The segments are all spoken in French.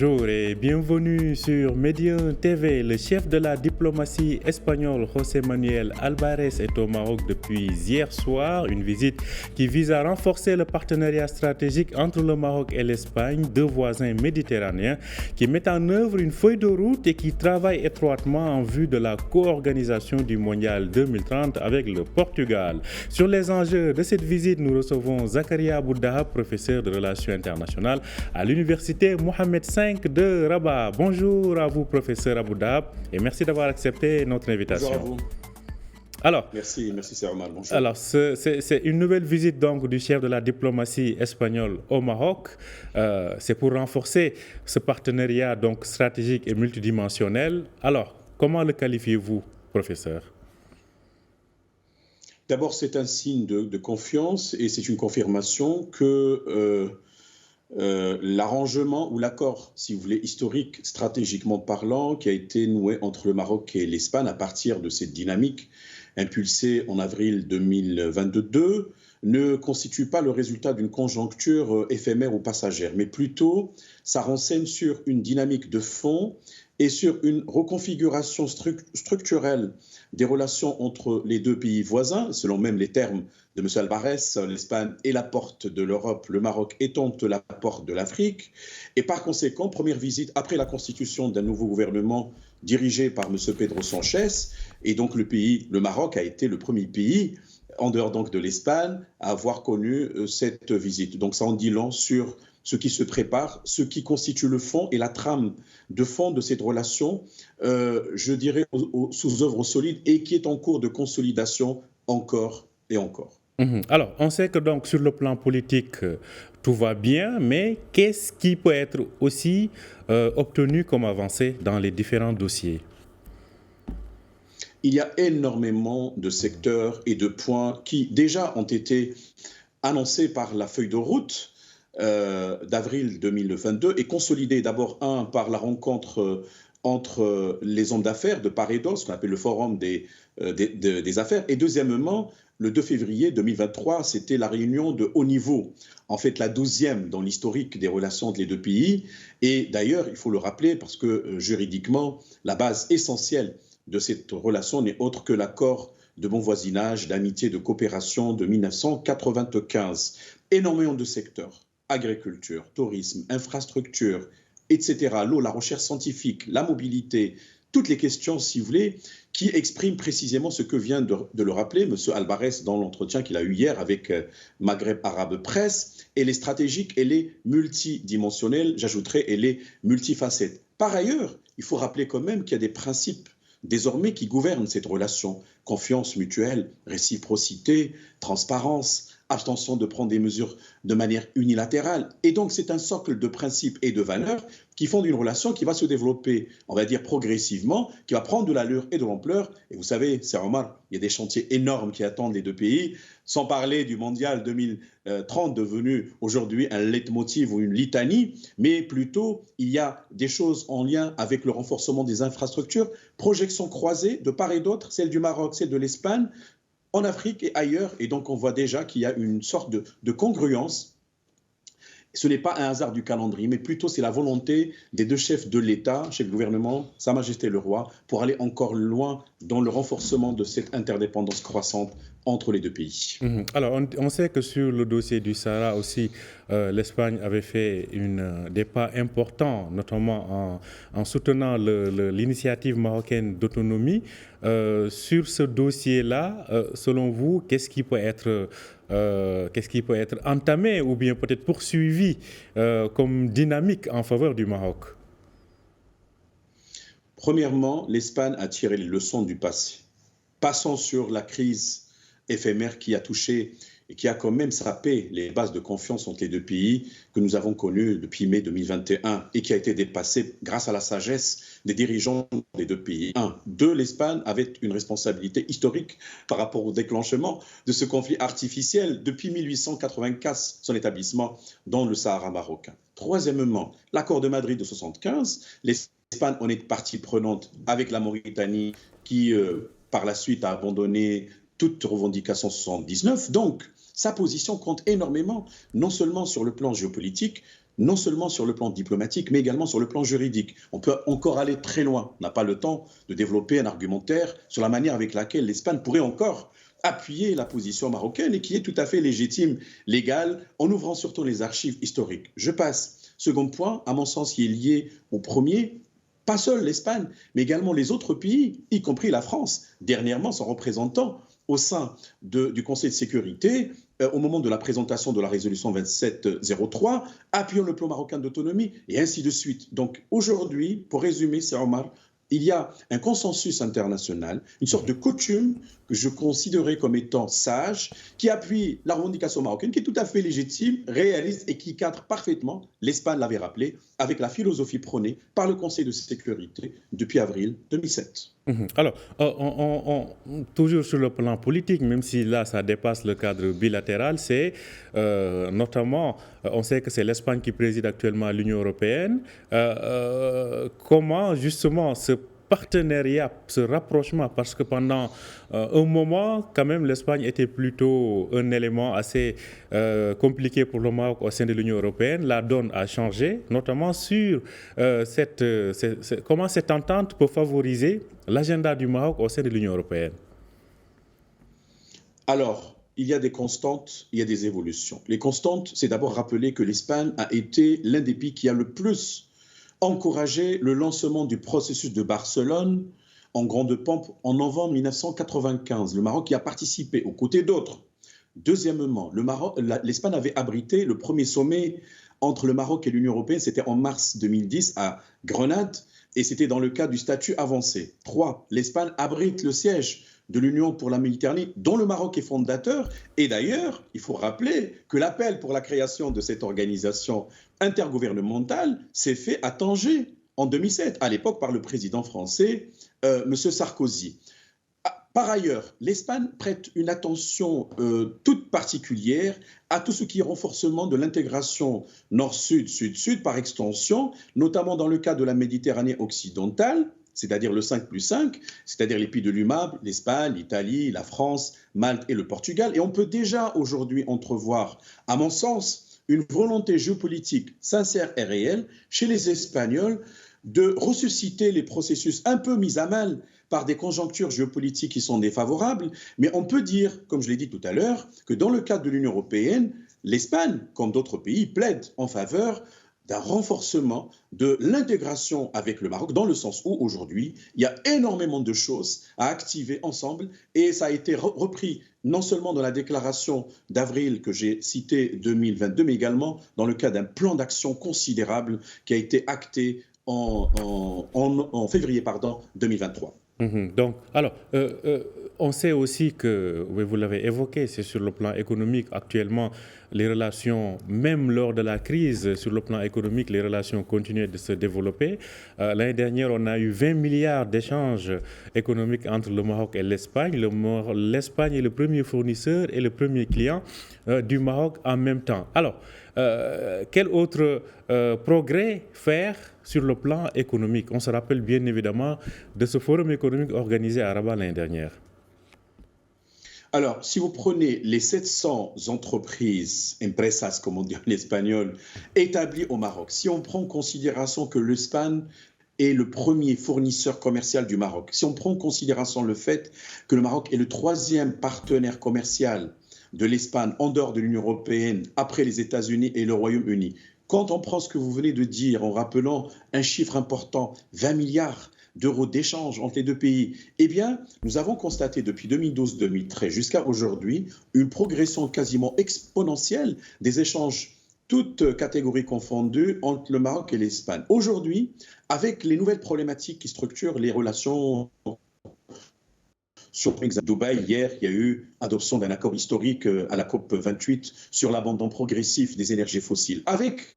Bonjour et bienvenue sur Medium TV. Le chef de la diplomatie espagnole, José Manuel Álvarez, est au Maroc depuis hier soir. Une visite qui vise à renforcer le partenariat stratégique entre le Maroc et l'Espagne, deux voisins méditerranéens qui mettent en œuvre une feuille de route et qui travaillent étroitement en vue de la co-organisation du Mondial 2030 avec le Portugal. Sur les enjeux de cette visite, nous recevons Zakaria Aboudahab, professeur de relations internationales à l'université Mohamed V de Rabat. Bonjour à vous, professeur Aboudahab, et merci d'avoir accepté notre invitation. Bonjour à vous. Alors, merci Omar. Bonjour. Alors, c'est une nouvelle visite donc du chef de la diplomatie espagnole au Maroc. C'est pour renforcer ce partenariat donc stratégique et multidimensionnel. Alors, comment le qualifiez-vous, professeur ? D'abord, c'est un signe de confiance et c'est une confirmation que l'arrangement ou l'accord, si vous voulez, historique, stratégiquement parlant, qui a été noué entre le Maroc et l'Espagne à partir de cette dynamique impulsée en avril 2022, ne constitue pas le résultat d'une conjoncture éphémère ou passagère, mais plutôt ça renseigne sur une dynamique de fond et sur une reconfiguration structurelle des relations entre les deux pays voisins, selon même les termes de M. Álvarez, l'Espagne est la porte de l'Europe, le Maroc étant la porte de l'Afrique. Et par conséquent, première visite après la constitution d'un nouveau gouvernement dirigé par M. Pedro Sánchez, et donc le Maroc a été le premier pays, en dehors donc de l'Espagne, à avoir connu cette visite. Donc ça en dit long sur ce qui se prépare, ce qui constitue le fond et la trame de fond de cette relation, je dirais, sous œuvre solide et qui est en cours de consolidation encore et encore. Alors, on sait que donc sur le plan politique, tout va bien, mais qu'est-ce qui peut être aussi obtenu comme avancée dans les différents dossiers ? Il y a énormément de secteurs et de points qui déjà ont été annoncés par la feuille de route d'avril 2022 et consolidés d'abord par la rencontre entre les hommes d'affaires de part et d'autre, ce qu'on appelle le forum des affaires, et deuxièmement, le 2 février 2023, c'était la réunion de haut niveau, en fait la 12e dans l'historique des relations entre les deux pays. Et d'ailleurs, il faut le rappeler parce que juridiquement, la base essentielle de cette relation n'est autre que l'accord de bon voisinage, d'amitié, de coopération de 1995. Énormément de secteurs, agriculture, tourisme, infrastructure, etc., l'eau, la recherche scientifique, la mobilité, toutes les questions, si vous voulez, qui expriment précisément ce que vient de le rappeler M. Álvarez dans l'entretien qu'il a eu hier avec Maghreb Arabe Presse. Elle est stratégique, elle est multidimensionnelle, j'ajouterais, elle est multifacette. Par ailleurs, il faut rappeler quand même qu'il y a des principes désormais qui gouvernent cette relation. Confiance mutuelle, réciprocité, transparence, abstention de prendre des mesures de manière unilatérale. Et donc, c'est un socle de principes et de valeurs qui font une relation qui va se développer, on va dire progressivement, qui va prendre de l'allure et de l'ampleur. Et vous savez, c'est Omar, il y a des chantiers énormes qui attendent les deux pays, sans parler du Mondial 2030 devenu aujourd'hui un leitmotiv ou une litanie, mais plutôt, il y a des choses en lien avec le renforcement des infrastructures, projections croisées de part et d'autre, celle du Maroc, celle de l'Espagne, en Afrique et ailleurs. Et donc, on voit déjà qu'il y a une sorte de congruence. Ce n'est pas un hasard du calendrier, mais plutôt c'est la volonté des deux chefs de l'État, chef du gouvernement, Sa Majesté le Roi, pour aller encore loin dans le renforcement de cette interdépendance croissante entre les deux pays. Alors, on sait que sur le dossier du Sahara aussi, l'Espagne avait fait des pas importants, notamment en soutenant l'initiative marocaine d'autonomie. Sur ce dossier-là, selon vous, qu'est-ce qui peut être entamé ou bien peut-être poursuivi comme dynamique en faveur du Maroc ? Premièrement, l'Espagne a tiré les leçons du passé. Passons sur la crise éphémère qui a touché et qui a quand même sapé les bases de confiance entre les deux pays que nous avons connues depuis mai 2021 et qui a été dépassée grâce à la sagesse des dirigeants des deux pays. 1. 2. L'Espagne avait une responsabilité historique par rapport au déclenchement de ce conflit artificiel depuis 1884, son établissement dans le Sahara marocain. Troisièmement, l'accord de Madrid de 1975, l'Espagne en est partie prenante avec la Mauritanie qui, par la suite, a abandonné toute revendication 79. Donc, sa position compte énormément, non seulement sur le plan géopolitique, non seulement sur le plan diplomatique, mais également sur le plan juridique. On peut encore aller très loin. On n'a pas le temps de développer un argumentaire sur la manière avec laquelle l'Espagne pourrait encore appuyer la position marocaine et qui est tout à fait légitime, légale, en ouvrant surtout les archives historiques. Je passe. Second point, à mon sens, qui est lié au premier, pas seul l'Espagne, mais également les autres pays, y compris la France. Dernièrement, son représentant au sein du Conseil de sécurité, au moment de la présentation de la résolution 2703, appuyant le plan marocain d'autonomie, et ainsi de suite. Donc aujourd'hui, pour résumer, c'est Omar, il y a un consensus international, une sorte de coutume que je considérais comme étant sage, qui appuie la revendication marocaine, qui est tout à fait légitime, réaliste et qui cadre parfaitement, l'Espagne l'avait rappelé, avec la philosophie prônée par le Conseil de sécurité depuis avril 2007. Alors, toujours sur le plan politique, même si là ça dépasse le cadre bilatéral, c'est notamment, on sait que c'est l'Espagne qui préside actuellement à l'Union européenne. Comment justement ce partenariat, ce rapprochement, parce que pendant un moment, quand même, l'Espagne était plutôt un élément assez compliqué pour le Maroc au sein de l'Union européenne. La donne a changé, notamment sur comment cette entente peut favoriser l'agenda du Maroc au sein de l'Union européenne. Alors, il y a des constantes, il y a des évolutions. Les constantes, c'est d'abord rappeler que l'Espagne a été l'un des pays qui a le plus encouragé le lancement du processus de Barcelone en grande pompe en novembre 1995. Le Maroc y a participé aux côtés d'autres. Deuxièmement, l'Espagne avait abrité le premier sommet entre le Maroc et l'Union européenne. C'était en mars 2010 à Grenade et c'était dans le cadre du statut avancé. 3. L'Espagne abrite le siège de l'Union pour la Méditerranée, dont le Maroc est fondateur. Et d'ailleurs, il faut rappeler que l'appel pour la création de cette organisation intergouvernementale s'est fait à Tanger en 2007, à l'époque par le président français, M. Sarkozy. Par ailleurs, l'Espagne prête une attention toute particulière à tout ce qui est renforcement de l'intégration nord-sud, sud-sud par extension, notamment dans le cas de la Méditerranée occidentale, c'est-à-dire le 5+5, c'est-à-dire les pays de l'UMAB, l'Espagne, l'Italie, la France, Malte et le Portugal. Et on peut déjà aujourd'hui entrevoir, à mon sens, une volonté géopolitique sincère et réelle chez les Espagnols de ressusciter les processus un peu mis à mal par des conjonctures géopolitiques qui sont défavorables. Mais on peut dire, comme je l'ai dit tout à l'heure, que dans le cadre de l'Union européenne, l'Espagne, comme d'autres pays, plaide en faveur d'un renforcement de l'intégration avec le Maroc, dans le sens où aujourd'hui, il y a énormément de choses à activer ensemble et ça a été repris non seulement dans la déclaration d'avril que j'ai citée 2022, mais également dans le cas d'un plan d'action considérable qui a été acté en février 2023. Donc, alors, on sait aussi que, vous l'avez évoqué, c'est sur le plan économique actuellement, les relations, même lors de la crise, sur le plan économique, les relations continuaient de se développer. L'année dernière, on a eu 20 milliards d'échanges économiques entre le Maroc et l'Espagne. L'Espagne est le premier fournisseur et le premier client du Maroc en même temps. Alors, quel autre progrès faire sur le plan économique? On se rappelle bien évidemment de ce forum économique organisé à Rabat l'année dernière. Alors, si vous prenez les 700 entreprises, empresas, comme on dit en espagnol, établies au Maroc, si on prend en considération que l'Espagne est le premier fournisseur commercial du Maroc, si on prend en considération le fait que le Maroc est le troisième partenaire commercial de l'Espagne en dehors de l'Union européenne, après les États-Unis et le Royaume-Uni, quand on prend ce que vous venez de dire en rappelant un chiffre important, 20 milliards d'euros d'échanges entre les deux pays, eh bien, nous avons constaté depuis 2012-2013 jusqu'à aujourd'hui une progression quasiment exponentielle des échanges, toutes catégories confondues, entre le Maroc et l'Espagne. Aujourd'hui, avec les nouvelles problématiques qui structurent les relations sur Dubaï, hier, il y a eu adoption d'un accord historique à la COP 28 sur l'abandon progressif des énergies fossiles. Avec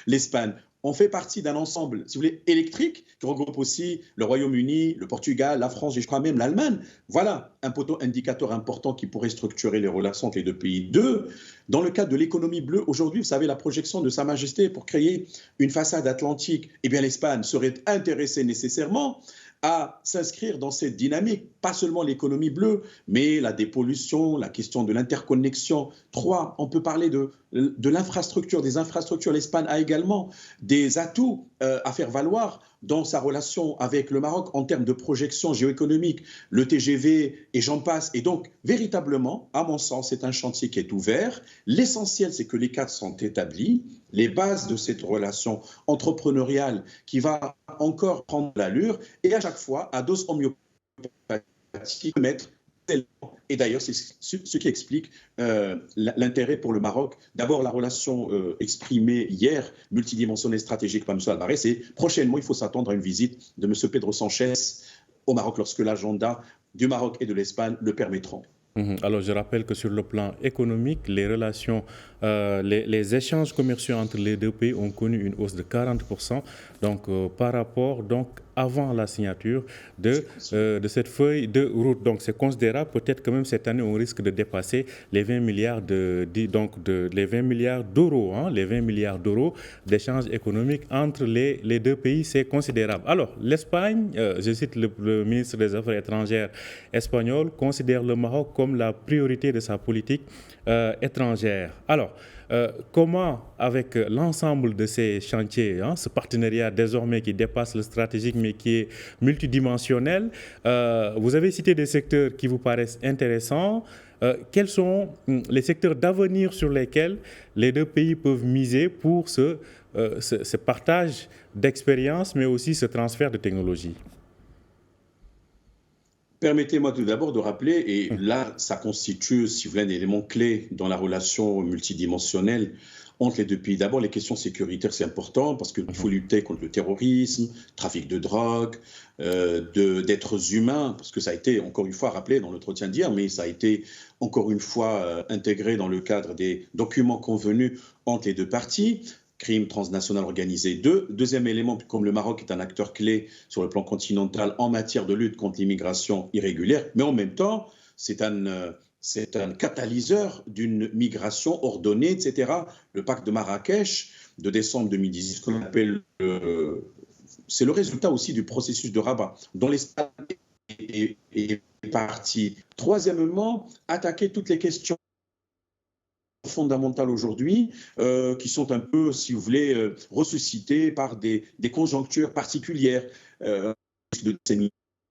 l'Espagne, on fait partie d'un ensemble, si vous voulez, électrique, qui regroupe aussi le Royaume-Uni, le Portugal, la France et je crois même l'Allemagne. Voilà un poteau indicateur important qui pourrait structurer les relations entre les deux pays. 2, dans le cadre de l'économie bleue, aujourd'hui, vous savez, la projection de Sa Majesté pour créer une façade atlantique, eh bien l'Espagne serait intéressée nécessairement à s'inscrire dans cette dynamique, pas seulement l'économie bleue, mais la dépollution, la question de l'interconnexion. 3, on peut parler de l'infrastructure, des infrastructures. L'Espagne a également des atouts à faire valoir dans sa relation avec le Maroc en termes de projection géoéconomique, le TGV et j'en passe. Et donc, véritablement, à mon sens, c'est un chantier qui est ouvert. L'essentiel, c'est que les cadres sont établis, les bases de cette relation entrepreneuriale qui va encore prendre l'allure et à chaque fois, à dose homéopathique, mettre. Et d'ailleurs, c'est ce qui explique l'intérêt pour le Maroc. D'abord, la relation exprimée hier, multidimensionnelle stratégique par M. Alvarez, et prochainement, il faut s'attendre à une visite de M. Pedro Sanchez au Maroc lorsque l'agenda du Maroc et de l'Espagne le permettront. Alors, je rappelle que sur le plan économique, les relations, les échanges commerciaux entre les deux pays ont connu une hausse de 40%, donc par rapport avant la signature de cette feuille de route. Donc, c'est considérable. Peut-être que même cette année, on risque de dépasser les 20 milliards les 20 milliards d'euros, les 20 milliards d'euros d'échanges économiques entre les deux pays, c'est considérable. Alors, l'Espagne, je cite le ministre des Affaires étrangères espagnol, considère le Maroc comme la priorité de sa politique étrangère. Alors, comment, avec l'ensemble de ces chantiers, ce partenariat désormais qui dépasse le stratégique mais qui est multidimensionnel, vous avez cité des secteurs qui vous paraissent intéressants. Quels sont les secteurs d'avenir sur lesquels les deux pays peuvent miser pour ce partage d'expérience, mais aussi ce transfert de technologie? Permettez-moi tout d'abord de rappeler, et là, ça constitue, si vous voulez, un élément clé dans la relation multidimensionnelle entre les deux pays. D'abord, les questions sécuritaires, c'est important parce qu'il faut lutter contre le terrorisme, trafic de drogue, d'êtres humains, parce que ça a été, encore une fois, rappelé dans l'entretien d'hier, mais ça a été, encore une fois, intégré dans le cadre des documents convenus entre les deux parties. Crime transnational organisé. Deuxième élément, comme le Maroc est un acteur clé sur le plan continental en matière de lutte contre l'immigration irrégulière, mais en même temps, c'est un catalyseur d'une migration ordonnée, etc. Le pacte de Marrakech de décembre 2018, ce qu'on appelle c'est le résultat aussi du processus de Rabat, dont l'Espagne est partie. Troisièmement, attaquer toutes les questions fondamentales aujourd'hui, qui sont un peu, si vous voulez, ressuscitées par des conjonctures particulières, de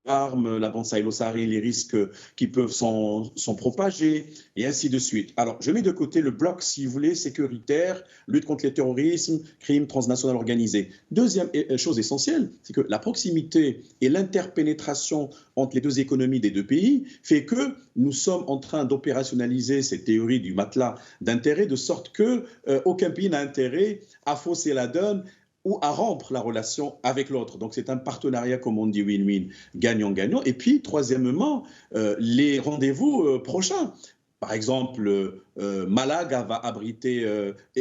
armes, la bande sahélo-saharienne, les risques qui peuvent s'en propager, et ainsi de suite. Alors, je mets de côté le bloc, si vous voulez, sécuritaire, lutte contre le terrorisme, crime transnational organisé. Deuxième chose essentielle, c'est que la proximité et l'interpénétration entre les deux économies des deux pays fait que nous sommes en train d'opérationnaliser cette théorie du matelas d'intérêt, de sorte que aucun pays n'a intérêt à fausser la donne ou à rompre la relation avec l'autre. Donc c'est un partenariat, comme on dit, win-win, gagnant-gagnant. Et puis, troisièmement, les rendez-vous prochains. Par exemple, Malaga va abriter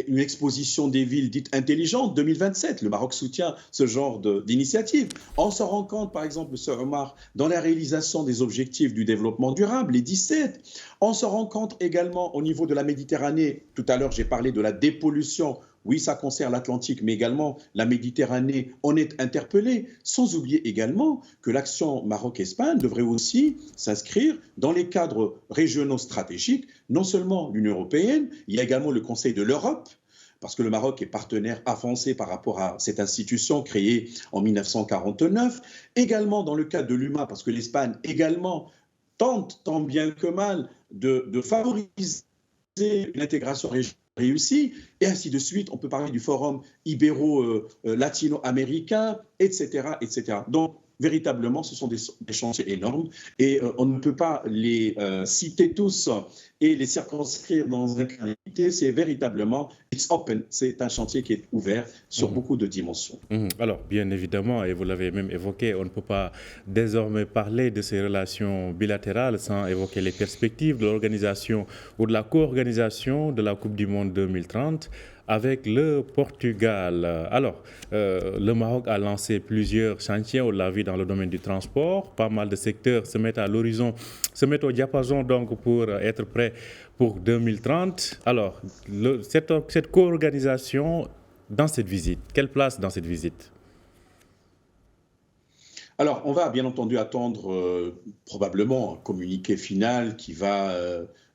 une exposition des villes dites intelligentes 2027. Le Maroc soutient ce genre d'initiative. On se rend compte, par exemple, M. Omar, dans la réalisation des objectifs du développement durable, les 17. On se rend compte également au niveau de la Méditerranée. Tout à l'heure, j'ai parlé de la dépollution. Oui, ça concerne l'Atlantique, mais également la Méditerranée, on est interpellé, sans oublier également que l'action Maroc-Espagne devrait aussi s'inscrire dans les cadres régionaux stratégiques, non seulement l'Union européenne, il y a également le Conseil de l'Europe, parce que le Maroc est partenaire avancé par rapport à cette institution créée en 1949, également dans le cadre de l'UMA, parce que l'Espagne également tente, tant bien que mal, de favoriser l'intégration régionale réussi, et ainsi de suite. On peut parler du forum ibéro-latino-américain, etc., etc. Donc, véritablement, ce sont des chantiers énormes et on ne peut pas les citer tous et les circonscrire dans un canalité. C'est véritablement, it's open, c'est un chantier qui est ouvert sur beaucoup de dimensions. Alors, bien évidemment, et vous l'avez même évoqué, on ne peut pas désormais parler de ces relations bilatérales sans évoquer les perspectives de l'organisation ou de la co-organisation de la Coupe du Monde 2030 avec le Portugal. Alors, le Maroc a lancé plusieurs chantiers, on l'a vu dans le domaine du transport. Pas mal de secteurs se mettent à l'horizon, se mettent au diapason donc pour être prêts pour 2030. Alors, cette co-organisation dans cette visite, quelle place dans cette visite? Alors, on va bien entendu attendre probablement un communiqué final qui va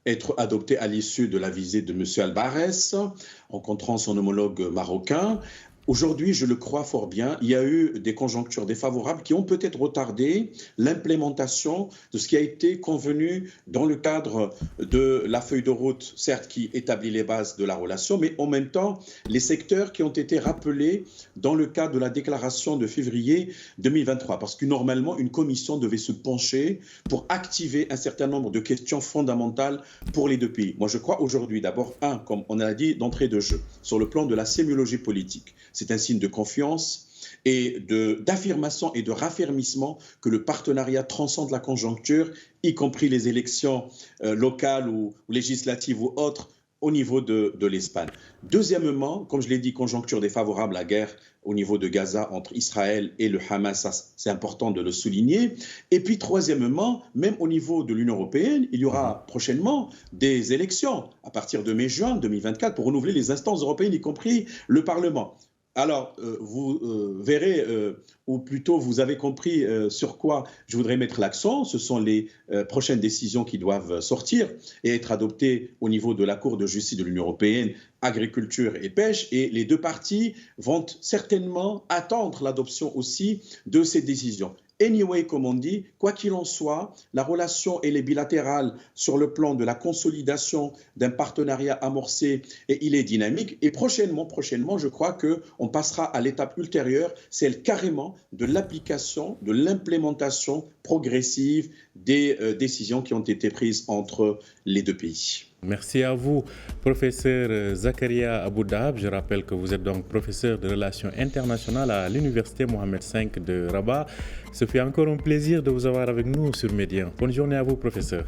être adopté à l'issue de la visite de M. Albares, rencontrant son homologue marocain. Aujourd'hui, je le crois fort bien, il y a eu des conjonctures défavorables qui ont peut-être retardé l'implémentation de ce qui a été convenu dans le cadre de la feuille de route, certes qui établit les bases de la relation, mais en même temps les secteurs qui ont été rappelés dans le cadre de la déclaration de février 2023. Parce que normalement, une commission devait se pencher pour activer un certain nombre de questions fondamentales pour les deux pays. Moi, je crois aujourd'hui, d'abord, comme on a dit d'entrée de jeu, sur le plan de la sémiologie politique. C'est un signe de confiance et d'affirmation et de raffermissement que le partenariat transcende la conjoncture, y compris les élections locales ou législatives ou autres au niveau de l'Espagne. Deuxièmement, comme je l'ai dit, conjoncture défavorable, la guerre au niveau de Gaza entre Israël et le Hamas, ça, c'est important de le souligner. Et puis troisièmement, même au niveau de l'Union européenne, il y aura prochainement des élections à partir de mai-juin 2024 pour renouveler les instances européennes, y compris le Parlement. Alors, vous verrez, ou plutôt vous avez compris sur quoi je voudrais mettre l'accent. Ce sont les prochaines décisions qui doivent sortir et être adoptées au niveau de la Cour de justice de l'Union européenne, agriculture et pêche. Et les deux parties vont certainement attendre l'adoption aussi de ces décisions. Anyway, comme on dit, quoi qu'il en soit, la relation elle est bilatérale sur le plan de la consolidation d'un partenariat amorcé et il est dynamique. Et prochainement, je crois qu'on passera à l'étape ultérieure, celle carrément de l'application, de l'implémentation progressive des décisions qui ont été prises entre les deux pays. Merci à vous, professeur Zakaria Aboudahab. Je rappelle que vous êtes donc professeur de relations internationales à l'Université Mohamed V de Rabat. Ce fut encore un plaisir de vous avoir avec nous sur Média. Bonne journée à vous, professeur.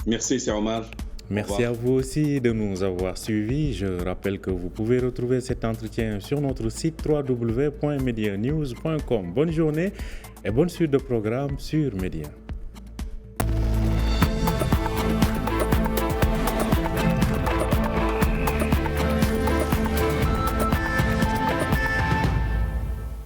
Merci, c'est Omar. Merci à vous aussi de nous avoir suivis. Je rappelle que vous pouvez retrouver cet entretien sur notre site www.medianews.com. Bonne journée et bonne suite de programmes sur Média.